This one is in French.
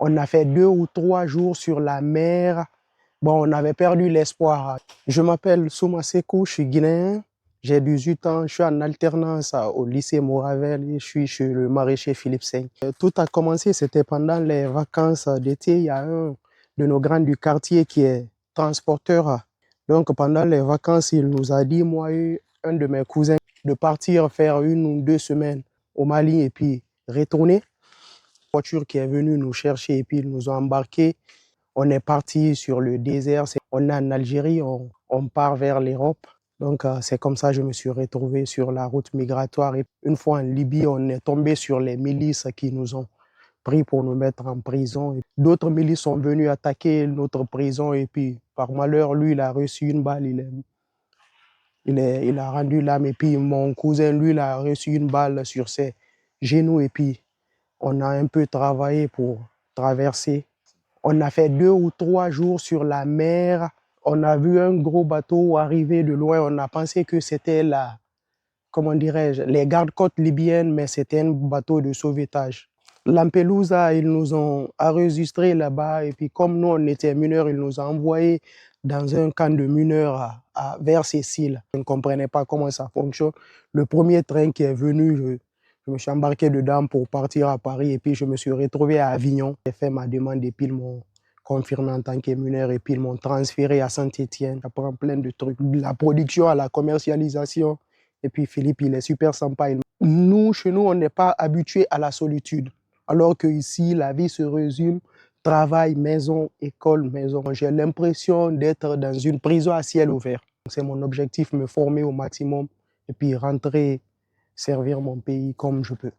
On a fait 2 ou 3 jours sur la mer. Bon, on avait perdu l'espoir. Je m'appelle Souma Sekou, je suis guinéen. J'ai 18 ans, je suis en alternance au lycée Moravel et je suis chez le maraîcher Philippe Seigne. Tout a commencé, c'était pendant les vacances d'été. Il y a un de nos grands du quartier qui est transporteur. Donc pendant les vacances, il nous a dit, moi et un de mes cousins, de partir faire 1 ou 2 semaines au Mali et puis retourner. Une voiture qui est venue nous chercher et puis ils nous ont embarqués. On est parti sur le désert. On est en Algérie, on part vers l'Europe. Donc c'est comme ça que je me suis retrouvé sur la route migratoire. Et une fois en Libye, on est tombé sur les milices qui nous ont pris pour nous mettre en prison. D'autres milices sont venus attaquer notre prison et puis par malheur, lui, il a reçu une balle, il a rendu l'âme. Et puis mon cousin, lui, il a reçu une balle sur ses genoux et puis on a un peu travaillé pour traverser. On a fait 2 ou 3 jours sur la mer. On a vu un gros bateau arriver de loin. On a pensé que c'était comment dirais-je, les gardes-côtes libyennes, mais c'était un bateau de sauvetage. Lampedusa, ils nous ont enregistrés là-bas et puis comme nous, on était mineurs, ils nous ont envoyés dans un camp de mineurs vers Sicile. Je ne comprenais pas comment ça fonctionne. Le premier train qui est venu, je me suis embarqué dedans pour partir à Paris et puis je me suis retrouvé à Avignon. J'ai fait ma demande et puis ils m'ont confirmé en tant que mineur et puis ils m'ont transféré à Saint-Étienne. J'apprends plein de trucs, de la production à la commercialisation. Et puis Philippe, il est super sympa. Nous, chez nous, on n'est pas habitué à la solitude. Alors qu'ici, la vie se résume travail, maison, école, maison. J'ai l'impression d'être dans une prison à ciel ouvert. C'est mon objectif, me former au maximum et puis rentrer, servir mon pays comme je peux.